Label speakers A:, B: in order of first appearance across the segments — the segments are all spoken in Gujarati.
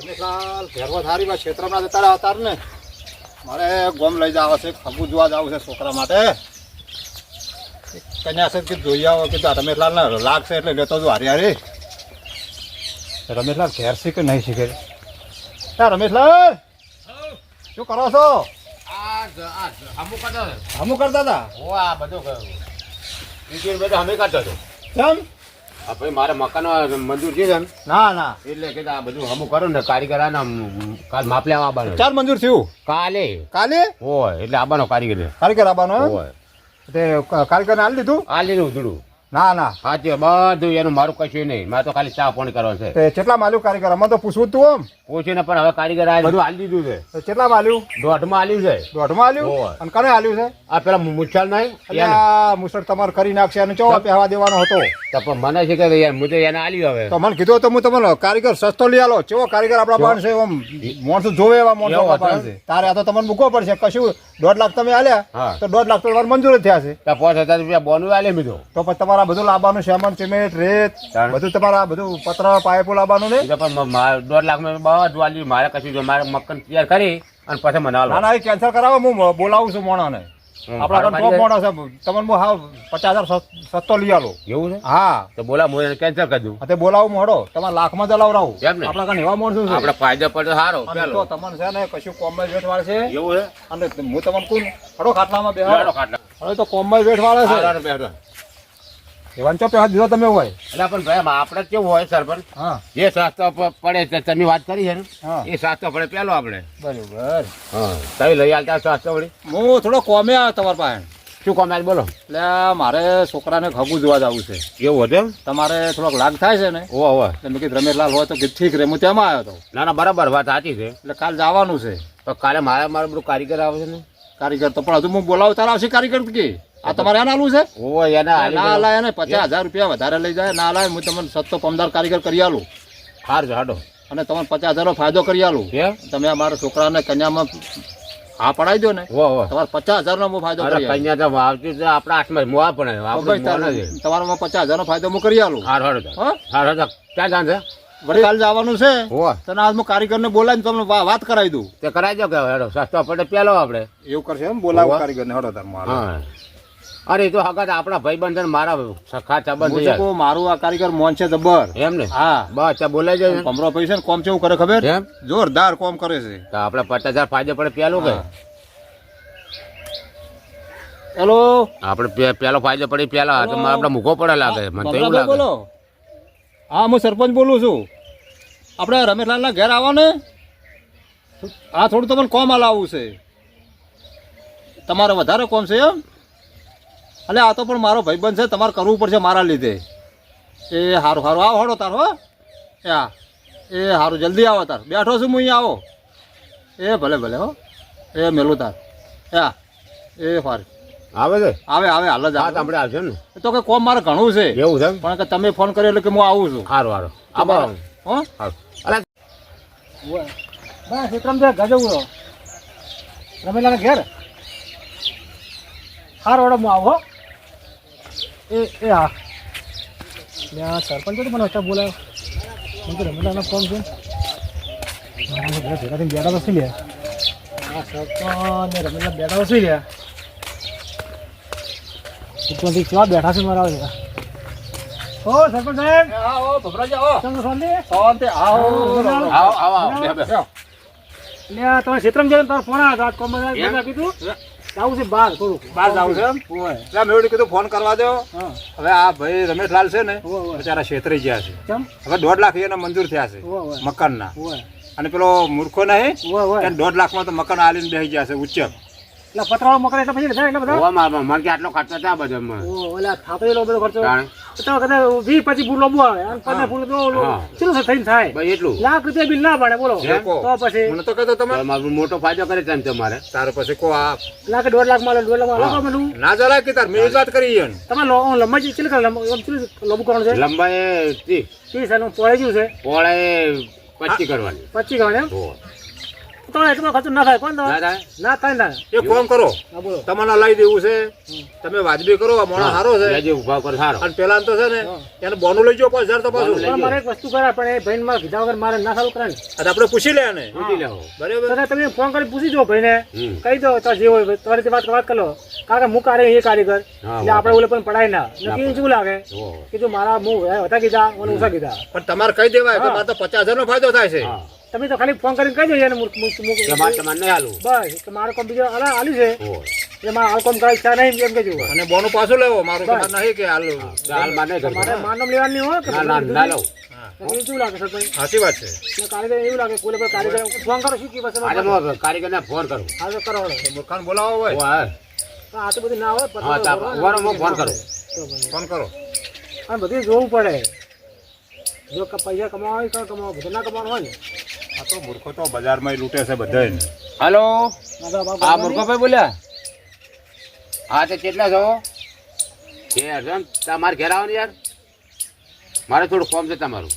A: રમેશલાલ ઘેરવા થારીમાં ક્ષેત્રમાં જતા રહ્યા હતા ને મારે ગોમ લઈ જવા છે ખગું જોવા જવું છે છોકરા માટે કન્યા છે કે જોઈ આવો કે રમેશલાલ ને લાગશે એટલે લેતો જો હારી હારી રમેશલાલ ઘેર છે કે નહીં શીખે રમેશલાલ શું કરો છો? હમું કરતા હતા
B: અમે કરતો હતો
A: કેમ?
B: ભાઈ મારે મકાન મંજૂર છે ને
A: ના ના
B: એટલે કે આ બધું હમું કરો ને કારીગર કાલ માપ લેવા આવવાનો
A: ચાર મંજૂર થયું
B: કાલે
A: કાલે
B: હોય એટલે આવવાનો કારીગર
A: કારીગર આવવાનો
B: હોય
A: તે કારીગર ને હાલ દીધું
B: આ લીધું ઉધડું
A: ના ના
B: સાચું બધું એનું મારું કશું નહીં મારે તો ખાલી ચા પાણી કરવાનું છે
A: તે કેટલા માલ્યું કારીગર અમે તો પૂછવું તું આમ
B: પૂછીને પણ હવે કારીગર આ બધું હાલી દીધું છે
A: તો કેટલા માલ્યું?
B: દોઢમાં આલ્યું છે
A: દોઢમાં આલ્યું
B: હોવે.
A: અને કને આલ્યું છે?
B: આ પેલા મુછાલ નહીં
A: આ મુસળ તમારે કરી નાખશે અને ચો પહેવા દેવાનો હતો
B: તો પણ મને છે કે યાર મુજે એને આલ્યું હવે
A: તો મને કીધું તો હું તમને કારીગર સસ્તો લઈ આલો ચેવો કારીગર આપણા પાસે છે આમ માણસો જોવે એવા માણસો
B: એવો
A: આપણા પાસે
B: હતો?
A: છે તારે આ તો તમને મૂકવો પડશે કશું 1.5 લાખ તમે આલ્યા
B: હા.
A: તો 1.5 લાખ તો તમારે મંજૂર જ થયા છે
B: તો 5000 રૂપિયા બોનું આલે મીધું
A: તો પછી તમારા બધું લાવવાનું સેમન્ટ સિમેન્ટ રેત
B: તાણ.
A: બધું તમારા બધું પત્ર પાઇપો લાવવાનું ને
B: તો પણ 1.5 લાખ માં બધું આલ્યું મારે કશું જો મારે મકાન તૈયાર કરી અને પછી મને
A: ના
B: આલો
A: ના એ કેન્સલ કરાવો હું બોલાવું છું મોણાને આપણા ઘર ટોપ મોણો છે તમને હું હા 50,000 સસ્તો લઈ આલો
B: એવું છે
A: હા
B: તો બોલા હું કેન્સલ કરી દઉં
A: તે બોલાવું મોડો તમારે લાખમાં દલાવરાવું
B: એમ ને?
A: આપણા ઘર એવા માણસો છે
B: આપણે ફાયદો પડે સારો
A: અને
B: પેલો
A: તો તમને છે ને કશું કોમમાં વેઠ વાળે છે
B: એવું છે
A: અને હું તમને કહું ખડો ખાટલામાં બેહાડો
B: બેઠો ખાટલા
A: હવે તો કોમમાં વેઠ વાળે છે
B: હારો બેઠો
A: એવાને ચો પહેવા દીધો તમે હોય
B: એટલે પણ ભાઈ આપણે કેવું હોય સરપંચ
A: હા
B: જે શાસ્ત્ર પડે તે તમે વાત કરી છે ને
A: હા
B: એ શાસ્ત્ર પડે પેલો આપણે
A: બરોબર
B: હા તમે લઈ આલતા શાસ્ત્ર વળી
A: હું થોડો કોમે આવ્યો તમારા પાસે
B: શું કોમેન્ટ બોલો
A: એટલે મારે છોકરાને ખગું જોવા જવું છે
B: એવું હતું એમ
A: તમારે થોડોક લાગ થાય છે ને
B: ઓવા ઓવા
A: એટલે મેં કીધું રમેશલાલ હોય તો કીધું ઠીક રે હું તેમાં આવ્યો હતો
B: ના ના બરાબર વાત સાચી છે
A: એટલે કાલ જવાનું છે
B: તો કાલે મારે બધું કારીગર આવે છે ને
A: કારીગર તો પણ હજુ હું બોલાવું તારા આવશે કારીગર કે આ તમારે એને આલું છે
B: ઓવા એના
A: ના લાય ને 50,000 રૂપિયા વધારે લઈ જાય ના લાય હું તમને સસ્તો પમદાર કારીગર કરી આલું
B: હાર છે હાડો
A: અને તમને 50,000 નો ફાયદો કરી આલું
B: એમ
A: તમે અમારા છોકરાને કન્યામાં હા પડાવી દો ને
B: ઓવા ઓવા
A: તમારે 50,000 નો હું ફાયદો
B: અરે
A: કરી આલું.
B: કન્યા તો વાવતી છે આપણા હાથમાં મોવા પણ
A: તો
B: આપણે
A: ભાઈ તમારામાં 50,000 નો ફાયદો હું કરી આલું
B: હાર હાડો
A: હા
B: હાર હાડો ક્યાં જાણ છે
A: વળી કાલ જવાનું છે
B: ઓવા
A: તને આજ હું કારીગરને બોલાવીને તમને વાત કરાવી દઉં
B: તે કરાવી દો કે હેડો સસ્તો પડે પેલો આપણે
A: એવું કરશે એમ બોલાવું
B: હોવા.
A: કારીગરને હડો તાર મારો
B: હા અરે એ તો હગત આપણા ભાઈબંધ છે ને મારા સખા
A: હું
B: સંબંધ
A: તો
B: છે
A: કહું, મારું આ કારીગર મોન છે જબર
B: એમ ને
A: હા
B: બસ ત્યાં બોલાઈ જાય
A: કમરો પૈસા ને કોમ કેવું કરે ખબર
B: એમ
A: જોરદાર કોમ કરે છે
B: તો આપણે 50,000 ફાયદો પડે પેલો કે
A: હા. હેલો
B: આપણે પેલો ફાયદો પડે પેલા તો આપણે મૂકો પડે લાગે મને તો એવું
A: બબલાભાઈ
B: લાગે
A: બોલો હા હું સરપંચ બોલું છું આપણે રમેશલાલના ઘેર આવો ને હા થોડું તમને કોમ હલાવવું છે તમારે વધારે કોમ છે એમ એટલે આ તો પણ મારો ભાઈબંધ છે તમારે કરવું પડશે મારા લીધે એ સારું સારું આવો હડો તાર હો હા એ સારું જલ્દી આવો તાર બેઠો છું હું અહીંયા આવો એ ભલે ભલે હો એ મેલું તાર હા એ સારું
B: આવે છે
A: આવે આવે હાલ જ
B: હા
A: આવે
B: આપણે આવશે ને
A: તો કે કોમ મારે ઘણું છે
B: એવું છે
A: પણ કે તમે ફોન કર્યો એટલે કે હું આવું છું
B: સારું સારું આવો
A: હો
B: સારું અરે
A: બસ વિક્રમ છે ગજવું રમેલાના ઘેર હારો ઓડો હું આવો એ હા સરપંચ તો મને અત્યારે બોલાયો હું તો રમેલાનો ફોન છે ભેગા બેડા વસી લે હા સરપંચ રમેલા બેડા વસી લે ઉપરથી કેવા બેઠા છે મારા ઓ સરપંચ સાહેબ આવો ભભરાજી આવો શાંતિ આવો
B: આવો આવો બે બે
A: એટલે તમે ક્ષેત્રમાં જઈને તારો ફોન આવ્યો હતો કોમ કીધું જાવું છે બહાર થોડું બહાર જાવું છે એમ એટલે મેં કીધું ફોન કરવા દો હવે આ ભાઈ રમેશલાલ છે ને બિચારા ક્ષેત્રે ગયા છે હવે 1.5 લાખ એને મંજૂર થયા છે મકાનના અને પેલો મૂર્ખો નહીં એને 1.5 લાખમાં તો મકાન આલીને બેસી ગયા છે ઉચ્ચ એટલે પતરાળો મકાન એટલે પછી એટલે બધા
B: ઓવા માર મને કે આટલો ખર્ચો થયા બધો
A: ઓલા થાપેલો બધો ખર્ચો તો કદાચ 20-25 ફૂટ લોબુ આવે અને 15 ફૂટ તો કેટલું થઈને થાય
B: ભાઈ એટલું
A: લાખ રૂપિયા બિલ ના પડે બોલો તો પછી મને તો કહેતો તમે
B: મારો મોટો ફાયદો કરે છે ને તમારે
A: તારે પછી કો આ લાખ 1.5 લાખ માં 1.5 લાખ માં ના જરા કે તાર મેં વાત કરી યન તમે લંબાઈ ચીલ કર લોબુ કરવાનું છે
B: લંબાઈ 30
A: 30 અને પોળે જેવું છે
B: પોળે 25 કરવાની
A: 25 કરવાની એમ
C: તો એટલો ખર્ચો ના થાય કોણ
B: ના થાય
C: ના થાય ના
A: એક ફોન કરો,
C: હા બોલો
A: તમને લઈ દેવું છે, તમે વાજબી કરો, આ મોણો સારો છે.
B: જે ઉભા કર સારો
A: અને પેલા તો છે ને એને બોનું લઈ જાઓ 5000 તો પાછું.
C: પણ મારે એક વસ્તુ કરાય પણ એ ભાઈને મારે કીધા વગર મારે ના સારું કરે ને
A: અને આપણે પૂછી લે એને,
B: પૂછી લેવો
A: બરાબર.
C: તો તમે ફોન કરી પૂછી જો ભાઈને
B: હમ.
C: કહી દો તો જે હોય તમારી રીતે વાત કરો કારણ કે હું કાર્ય એ કારીગર એટલે આપણે ઓલે પણ પડાય ના નક્કી શું લાગે
B: ઓહો.
C: કીધું મારા હું હતા કીધા મને ઓછા કીધા
A: પણ તમારે કહી દેવાય કે મારે તો 50000 નો ફાયદો થાય છે.
B: હા.
C: તમે તો ખાલી ફોન કરીને કહી દો યાર
B: તમારે તમારે નહીં હાલું
C: બસ કે મારે કોમ બીજો આલ્યું છે
B: ઓહો.
C: એટલે મારે હાલ કોમ કરાય ઈચ્છા નહીં એમ કહેજો
A: અને બોનું પાછું લેવો, મારું તો નહીં કે હાલ.
B: હાલ મારે નહીં કરવું.
C: મારે માનવ લેવાની નહીં હોય કે
B: ના ના ના લઉં
C: તમને શું લાગે સરપંચ
A: સાચી વાત છે.
C: એટલે કારીગર એવું લાગે કોઈ કોઈ કારીગર ફોન કરો શું કી બસ
B: આજે હું કારીગરને ફોન કરું
C: હા તો કરો હવે.
A: મૂર્ખાને બોલાવો હોય,
B: ઓહો, હા.
C: આ તો બધું ના હોય
B: હા તા ઉભા રહો, હું ફોન કરું
A: ફોન કરો.
C: અને બધું જોવું પડે જો પૈસા કમાવા હોય તો કમાવા બધું ના કમાવાનું હોય ને
A: આ તો મૂર્ખો તો બજારમાં લૂંટે છે બધાને.
B: હાલો
C: આપણા બાપ
B: હા મુરગોભાઈ બોલ્યા હા તે કેટલા છો એ અર્જન તમારે ઘેર આવો ને યાર મારે થોડું કોમ છે તમારું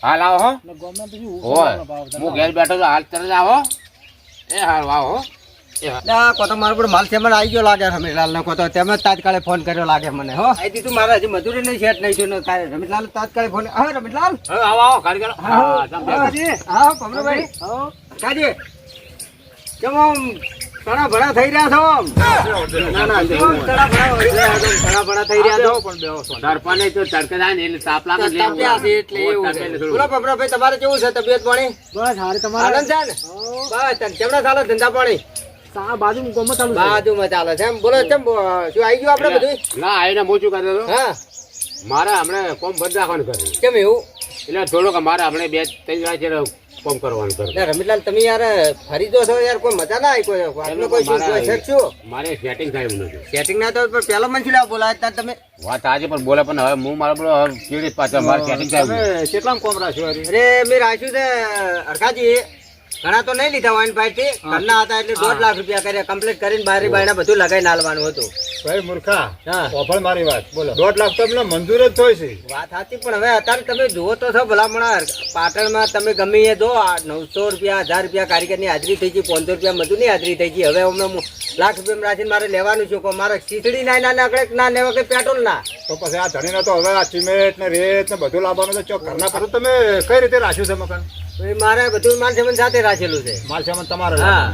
B: હાલ આવો હો
C: ને ગવર્મેન્ટ તો શું
B: હોય હું ઘેર બેઠો છું હાલ તરત આવો એ હાલ આવો હો. એ હા.
D: કો તો મારો પણ માલ સેમન આવી ગયો લાગે રમેશલાલ ને કો તો તેમ જ તાત્કાલિક ફોન કર્યો લાગે મને હો આવી દીધું મારે હજી મજૂરી નહીં સેટ નહીં થયું ને રમેશલાલ તાત્કાલિક ફોન હા રમેશલાલ
B: હવે આવો આવો કારીગર હા તમે
D: હા ભમરાભાઈ
C: હા
D: કાજી કેમ આમ ઘણા ભણા થઈ રહ્યા છો આમ? ના ના કેમ ઘણા ભણા થઈ રહ્યા છો
A: પણ બેહો છો.
B: તડપાને તો તડકે થાય ને એટલે તાપ લાગે ને
D: તાપ્યા છે એટલે એવું છે. બોલો ભમરાભાઈ તમારે કેવું છે તબિયત પાણી
C: બસ હારે તમારે
D: આનંદ છે ને બસ તને કેમના ચાલે ધંધા પાણી
C: આ બાજુ ગોમાં ચાલુ છે
D: બાજુમાં ચાલે છે એમ બોલો કેમ શું આવી ગયું આપણે બધું
B: ના આવીને મોચું કરી દો
D: હા
B: મારે હમણાં કોમ બંધ રાખવાનું કર્યું
D: કેમ એવું
B: એટલે થોડુંક મારે હમણાં 2-3 વાર છે કોમ કરવાનું કર્યું
D: ના રમેશલાલ તમે યાર ફરી દો છો યાર કોઈ મજા ના આવી કોઈ આપને કોઈ શું છે શું
B: મારે સેટિંગ થાય એમ નથી
D: સેટિંગ ના તો પણ પેલો મન શું બોલાય ત્યાં તમે
B: વાત આજે પણ બોલે પણ હવે હું મારો બોલો હવે ચીડી પાછા મારે સેટિંગ થાય એમ
A: તમે
B: નથી.
A: કેટલામ કોમ રાખ્યો હરી?
D: અરે મેં રાખ્યું છે અરખાજી ઘણા તો નહીં લીધા વાઈન પાઇપ થી ઘરના હતા એટલે 1.5 લાખ રૂપિયા કર્યા કમ્પ્લીટ કરીને બારી બાયણા બધું લગાઈ નાલવાનું હતું
A: ભાઈ મૂર્ખા,
D: હા
A: ઓફળ મારી વાત.
D: બોલો
A: 1.5 લાખ તો એમને મંજૂર જ થાય છે.
D: વાત સાચી પણ હવે અત્યારે તમે જુઓ તો છો ભલામણ પાટણમાં તમે ગમે એ જો 900 રૂપિયા 1000 રૂપિયા કારીગરની હાજરી થઈ ગઈ 500 રૂપિયા મજૂરની હાજરી થઈ ગઈ હવે અમે લાખ રૂપિયા રાખીને મારે લેવાનું છે મારે ખીચડી ના નાકડે ના લેવા કે પેટ્રોલ ના
A: તો પછી આ ધણીને તો હવે આ સિમેન્ટ ને રેત ને બધું લાવવાનું તો ચોક ઘરના પર તમે કઈ રીતે રાખ્યું છે મકાન?
D: મારે બધું માલ સામાન સાથે રાખેલું છે
A: માલ સામાન તમારે
D: હા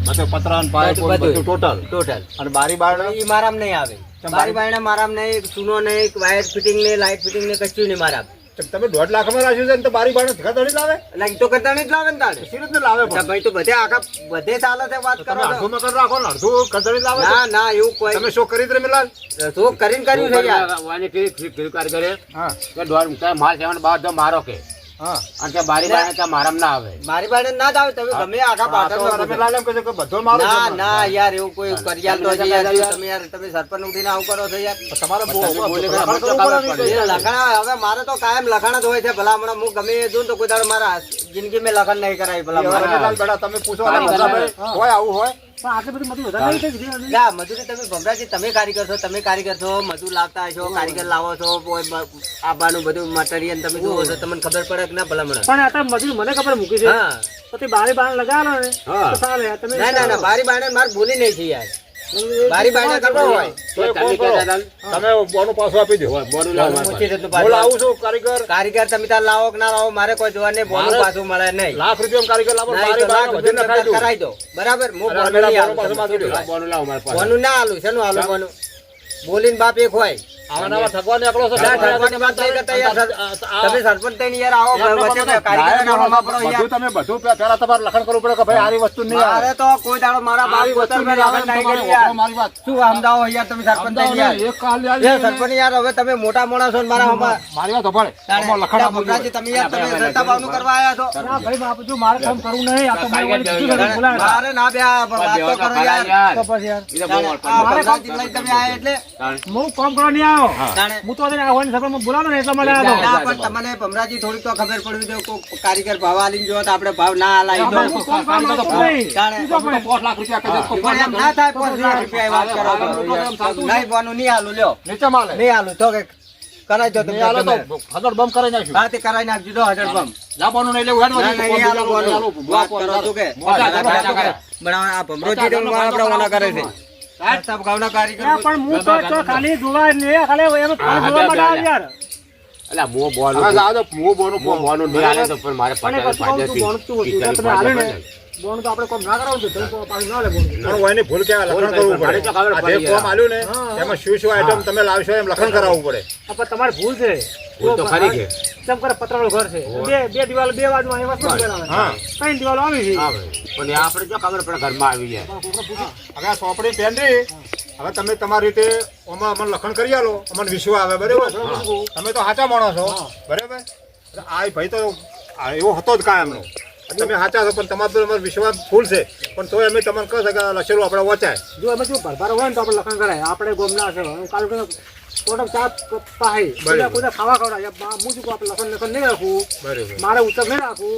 A: મતલબ પતરા ને પાઇપ
D: બધું.
A: બધું ટોટલ.
D: ટોટલ
A: અને બારી બારણે
D: એ મારામાં નહીં આવે બારી બાયણા મારામાં નહીં ચૂનો નહીં વાયર ફિટિંગ નહીં લાઇટ ફિટિંગ નહીં કશું નહીં મારા
A: તમે 1.5 લાખમાં રાખ્યું છે ને તો બારી બારણે ધક્કા ધડી લાવે?
D: એટલે એ તો કરતા નહીં જ લાવે ને તારે
A: સિરત ને લાવે પણ.
D: ભાઈ તો બધે આખા બધે ચાલે છે વાત
A: તમે
D: કરો છો.
A: અડધું મકાન રાખો ને અડધું કદડી લાવે છે.
D: ના ના એવું કોઈ
A: તમે શું કરી તમે લાલ?
D: શોખ કરીને કર્યું છે યાર
B: વાને કીધું કારીગરે
A: હા
B: કે તારે માલ સેવન બાદ મારો કે
A: હા.
B: અને તે બારી બારણે ત્યાં મારામાં ના આવે
D: મારી પાસે ના જ આવે તમે ગમે આખા
A: આ તો
D: પાટણમાં
A: તમે
D: પૂછો.
A: લાલ એમ કહે છે કે બધો મારો છે
D: ના
A: માલ.
D: ના યાર એવું કોઈ કરિયાલ તો છે યાર તમે યાર તમે સરપંચ ઉઠીને આવું કરો છો યાર
A: તમારે
B: તમે બોલે કે
A: લખાણ કરવું પડે ને.
D: એ લખાણ હવે મારે તો કાયમ લખાણ જ હોય છે ભલા હમણાં હું ગમે એ જોઉં તો કોઈ દાડો મારા જિંદગી મેં લખાણ નહીં કરાવી ભલા
A: એ
D: મારા.
A: લાલ બેટા તમે પૂછો ભાઈ હોય આવું હોય
C: પણ આટલી બધી મજૂરી વધારે નહીં થઈ ગઈ
D: ના મજૂરી તમે ભમરાજી તમે કારીગર છો મજૂર લાવતા છો કારીગર લાવો છો આબાનું બધું મટીરિયલ તમે જુઓ છો તમને ખબર પડે કે ના ભલા હમણાં
C: પણ અત્યારે મજૂરી મને ખબર મૂકી છે
D: હા
C: પછી બારી બાર લગાવો ને
B: હા.
C: તો ચાલે તમે
D: ના ના ના બારી બારણે મારે ભૂલી નહીં છે યાર બારી બારણે કરવો હોય
A: તો એક
B: તમે
A: કામ કરો.
B: કહેતા હતા ને?
A: તમે બોનું પાછું આપી દો.
B: બોનું લાવો મારી પાસે.
D: ઓછી રીતનું
A: હું
D: પાછું.
A: લાવું છું કારીગર
D: કારીગર તમે તાર લાવો કે ના લાવો મારે કોઈ જોવા નહીં બોનું
A: મારે-
D: પાછું મળે નહીં
A: લાખ રૂપિયા કારીગર લાવો
D: ના, એ
A: બારી
D: તો લાખ
A: બારણે વધીને
D: રૂપિયા
A: ખાઈ દઉં.
D: કરાઈ દો બરાબર હું
A: અને
D: બોનું
A: પેલા
D: નહીં
A: બોનું પાછું
D: આલું.
A: માગી દો.
B: બોનું લાવો મારી પાસે.
D: બોનું ના આલું શેનું આલું બોનું બોલીને બાપ એક હોય
A: આવા નવા ઠગવા નીકળો છો.
D: ના, ઠગવાની વાત નહીં કરતા યાર. તમે સરપંચ થઈને યાર આવો વચ્ચે કારીગરના હોમાં પડો યાર.
A: બધું તમે બધું પહેલા તમારે લખાણ કરવું પડે કે ભાઈ આરી વસ્તુ નહીં આવે.
D: મારે તો કોઈ દાડો મારા બાપ
A: આવી વસ્તુ
D: વતન મેં
A: નહીં આવે
D: લગન નહીં
A: તમારે
D: કરી યાર.
A: મારી વાત.
D: શું સમજાવો યાર તમે સરપંચ થઈને યાર.
A: એક કાલ
D: એ સરપંચ યાર હવે તમે મોટા માણસ છો ને મારા હોમાં
A: મારી વાત સાંભળે. આમાં લખાણ આપવું
D: ભમરાજી
A: જોઈએ.
D: તમે યાર તમે સત્તા ભાવનું કરવા આયા છો
C: ના ભાઈ બાપ જો મારે કામ કરવું નહીં આ તો મારી વાળી કીધું ને બોલાવે.
D: મારે ના બે આ વાત તો કરો યાર
C: તો પછી યાર
B: બીજા બહુ
D: આ
B: અડપણ.
D: ભમરાજી લઈને તમે આયા એટલે
C: હું કામ કરવા નહીં આવ્યો
D: તાણે
C: હું તો આજે આવવાની સભામાં બોલાવો ને એટલા માટે આવ્યો
D: ના પણ તમને ભમરાજી થોડીક તો ખબર પડવી દો કોઈ કારીગર ભાવ આલીને જો તો આપણે ભાવ ના આલાય તો
C: હું કામ કરવા માંગતો નહીં.
D: તાણે
C: બીજો પણ
A: 5 લાખ રૂપિયા કહે છે.
D: પણ એમ ના થાય 5 લાખ રૂપિયા વાત કરો છો. નહીં બોનું નહીં આલું લ્યો
A: નીચે માલે.
D: નહીં આલું તો કે કરાઈ દો
A: નહીં આલો
D: તમે
A: તો હગડ બમ કરી નાખ્યું.
D: હા તે કરાઈ નાખજો તો હાજર બમ
A: જાપાનું નહીં લેવું હેડો.
D: ના, ના, નહીં આલો બોલો. વાત કરો છો કે બનાવવા આ ભમરોજી તો આપણે ઓના કરે છે સસ્તા ભાવના કારીગર
C: યાર, પણ હું તો જો ખાલી જોવા ને ખાલી એમ ખાલી જોવા માટે આવ્યો યાર.
B: અલ્યા મો બોનું
A: હવે જાઓ તો હું બોનું
B: બોનું નહીં આલે તો પણ મારે
C: અને
B: પચાસ
C: પછી કહું તું બોણ તું હતું.
B: પિસ્તાલીસ
C: તમે હાલે ને
B: ફાયદા
C: બોણ તો આપણે કોમ ના કરાવું તો તમે પાછું ના લે બોણ.
A: પણ હોય એની ભૂલ ક્યાં લખણ કરવું
B: મારે તો ખબર
A: પડે. આ જે
B: પડી
A: ફોર્મ આલ્યું ને
C: હા.
A: એમાં શું શું આઈટમ તમે લાવશો એમ લખણ કરાવવું પડે.
C: આ પણ તમારી ભૂલ છે.
B: ભૂલ તો ખરી છે.
C: ચમ કરે પતરાવાળું ઘર છે. બે દિવાલ બે બાજુ અહીં વસ્તુ બનાવે.
A: હા.
C: ત્રણ દિવાલો આવી છે.
B: હા ભાઈ. પણ એ આપણે જો ખબર પડે ઘરમાં આવી જાય
A: હવે આ સોંપડી પેનરી હવે તમે તમારી રીતે ઓમાં અમને લખણ કરી આલો અમને વિશ્વાસ આવે બરાબર. તમે તો સાચા માણો છો બરાબર. આ ભાઈ તો આ એવો હતો જ કાયમનો. તમે સાચા છો પણ તમારો અમારો વિશ્વાસ ફૂલ છે પણ તોય અમે તમને કહે છે કે લખેલું આપણે વચાય.
C: જો અમે શું ભરભાર હોય ને તો આપણે લખણ કરાય. આપણે ગોમના છે કાલ ટોટલ ચાર પાહી
A: બરાબર.
C: કોઈ ખાવા ખવડાય હું શું કહું, આપણે લખણ નહીં રાખવું,
A: બરાબર.
C: મારે ઉત્તર નહીં રાખવું.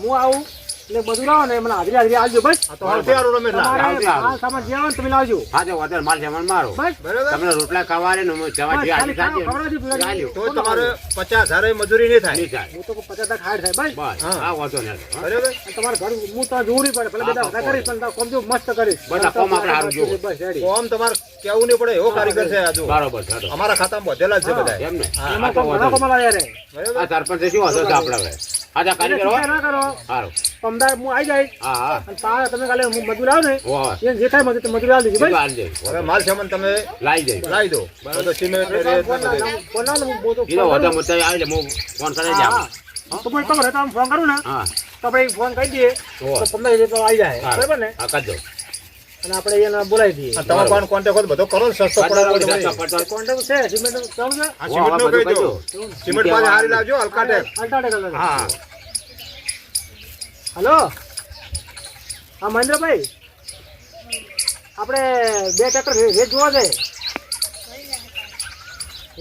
C: હું આવું એટલે બધું લાવો ને મને હાજરી આવજો બસ.
A: આ તો સૌથી સારું રમેશ લાલ.
C: તમારે આ સામાન જે આવે ને તમે લાવજો
B: હા તો વધારે માલ જમણ મારો
C: બસ.
A: બરાબર.
B: તમને રોટલા ખાવાને ને
C: બસ,
B: જવા
C: ખાલી ખાવા ખવડાવજો પેલા.
B: ચાલ્યું.
A: તો તમારે 50,000 મજૂરી નહીં થાય.
B: નહીં થાય.
C: હું તો 50 ખાડ થાય બસ.
B: બસ
A: હા.
B: આ વાંધો નહીં. હા.
A: બરાબર.
C: અને તમારે ઘર હું તો જોવું પડે પેલા બધા વધારે કરીશ પણ કોમ જો મસ્ત કરીશ.
B: બધા કોમ આપણે હારું જોવું.
C: બસ રેડી.
A: કોમ તમારે કેવું નહીં પડે એવો કારીગર છે આ જો.
B: બરોબર છે, તો.
A: અમારા ખાતામાં બધેલા જ છે બધા.
B: એમ ને
A: હા,
C: એમાં
B: આ તો
C: કોમ ઘણા
B: વાંધો
C: કોમા લાવ્યા રે.
A: બરાબર.
B: આ સરપંચ શું વાંધો છે આપણે હવે આ જા કારીગર હો.
C: ચિંતા ના કરો.
B: સારું
C: પમદાર હું આવી જાય
B: હા હા
C: અને તારે તમે કાલે હું મજૂર આવ ને
B: વાહ
C: એને જે થાય મજૂર તે મજૂર આવી દીધી
B: હાલ દે
A: હવે માલ સામાન તમે
B: લાવી દે
A: લાવી દો. બધો સિમેન્ટ ને રેત ને બધું.
C: ફોન ના હું બહુ તો
B: કીધો વધો મુદ્દો આવી લે હું ફોન કરે
C: હા,
B: જાવ
C: હા. તો મને ખબર તમે ફોન કરું ને
B: હા
C: તો આપણે ફોન કરી દઈએ
B: ઓહ.
C: તો 15 તો આવી જાય
B: હા.
C: બરાબર ને
B: હા કરજો
C: અને આપણે એને બોલાવી દઈએ.
A: અને તમે પણ કોન્ટેક્ટ હોય તો બધો કરો ને સસ્તો પડે તો વળી.
C: કોન્ટેક્ટ છે સિમેન્ટ ચાલુ છે
A: આ સિમેન્ટ નું કહી દો.
B: બધું
A: સિમેન્ટ પાછી હારી લાવજો અલ્કાટેક.
C: અલ્ટાટેક કલર.
A: હા.
C: હલો હા મહેન્દ્રભાઈ, આપણે 2 ટ્રેક્ટર રેટ જોવા છે.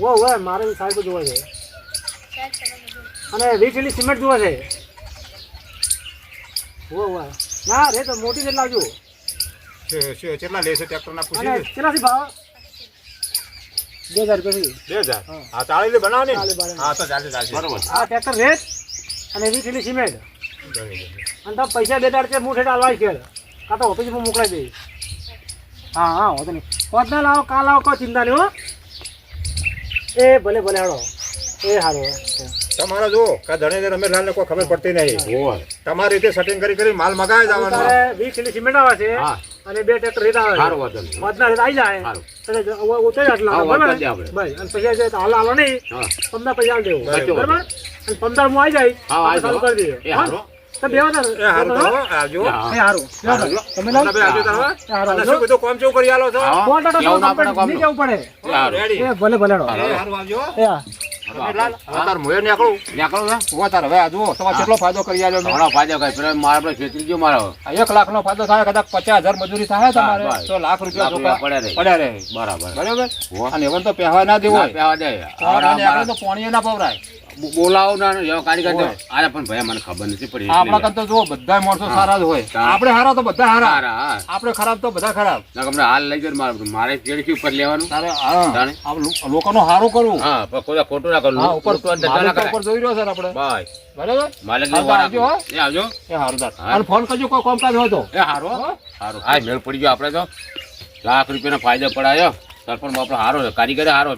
C: વો મારે સાહેબ જોવા છે અને 20 કિલો સિમેન્ટ જોવા છે. વો ના રેટ મોટી રેટ લાવજો.
A: કેટલા લેશે ટ્રેક્ટર ના
C: અને
A: પૂછી
C: કેટલાથી ભાવ? 2000 રૂપિયાથી
A: 2000. હા 40 બનાવો ને.
C: 40
A: હા તો ચાલશે.
B: બરોબર
C: આ ટ્રેક્ટર રેટ અને 20 કિલો સિમેન્ટ
A: બરાબર.
C: અને તમે પૈસા 2 દાડ છે હું ઠેઠ આલવાય છે કાં તો ઓફિસમાં મોકલાવી દઈશ. હા વાંધો નહીં. હોત ના લાવો કાલ લાવો કોઈ ચિંતા નહીં હો. એ ભલે હાડો એ સારું.
A: તમારે જો કા ધણે રમેશ લાલ ને કોઈ ખબર પડતી નહીં.
B: ઓય
A: તમારી રીતે સેટિંગ કરી માલ મગાવી જવાનો.
C: તારે 20 કિલો સિમેન્ટ આવે છે
B: હા
C: અને 2 ટ્રેક્ટર રેત આવે
B: સારું
C: છે.
B: વાંધો નહીં
C: વધના રેત આવી જાય
B: સારું
C: તો ઓછો જ આટલા
B: હા,
C: બરાબર
B: વાંધો
C: ને?
B: નહીં આપણે.
C: બસ અને પૈસા જે હાલ હાલો નહીં
B: હા
C: 15 પૈસા આલ દેવું
A: બરાબર.
C: બરાબર અને 15 હું આવી જાય
B: હા
C: આપણે ચાલુ કરી દઈએ.
B: એ હારો
C: તો બે વાતા
A: એ હારું કરો આવજો.
B: હા.
C: એ હારું
B: હારું જો.
C: તમે
A: તમને
C: લાવ
A: બે આવજો તારા.
C: એ હારું
A: અને
C: આવજો.
A: શું કીધું કોમ ચેવું કરી આલો છો?
B: હા.
C: ફોન ટાટા
B: કેવું ના પડે
C: નહીં
B: ગામનું.
C: કેવું પડે.
B: એ હારું.
A: રેડી.
C: એ ભલે હાડો.
A: એ હારું આવજો.
C: એ હા
A: હવે તાર મોયે નીકળું.
B: નીકળો ને
A: ઉભા તાર હવે આ જુઓ તમારે કેટલો ફાયદો કરી આલ્યો મેં.
B: ઘણો ફાયદો કઈ પેલો મારા આપણે છેતરી ગયો મારો
A: આ 1 લાખ નો ફાયદો થાય કદાચ 50,000 મજૂરી થાય તમારે
B: બસ.
A: તો લાખ રૂપિયા
B: લાખ રૂપિયા
A: ચોખ્ખા
B: પડ્યા રહે.
A: પડ્યા રહે.
B: બરાબર
A: બરાબર.
B: વાહ.
A: અને એવન તો પહેવા ના દેવો
B: ના
A: હોય.
B: પેવા દે
A: અને આપણે તો પાણીએ ના પવરાય.
B: બોલાવો ના એવો કારીગર દે.
A: ઓય.
B: અરે પણ ભાઈ મને ખબર નથી પડી
A: આપણા કરતા જુઓ બધા માણસો સારા જ હોય.
B: હા.
A: આપણે હારા તો બધા હારા.
B: હા
A: આપણે ખરાબ તો બધા ખરાબ.
B: તમને હાલ લઈ જાય મારે તેડકી ઉપર લેવાનું
A: તારે હા
B: તાણે?
A: લોકોનું સારું કરવું.
B: હા પણ કોઈ ખોટું ના કરવું
A: હા ઉપર
B: ખોટું અંદર ના
A: માલિક
B: કરાય.
A: ઉપર જોઈ રહ્યો સર આપણે
B: બસ
A: બરાબર.
B: માલિક
A: હા,
B: ને વાર
A: આવજો,
B: આપો. એ આવજો
A: એ હારું તાર.
B: હા.
A: અને ફોન કરજો કોઈ કામકાજ હોય તો.
B: એ હારો હારું હા મેળ પડી ગયો આપણે તો લાખ રૂપિયાનો ફાયદો પડાયો સરપંચ આપણો હારો છે કારીગર હારો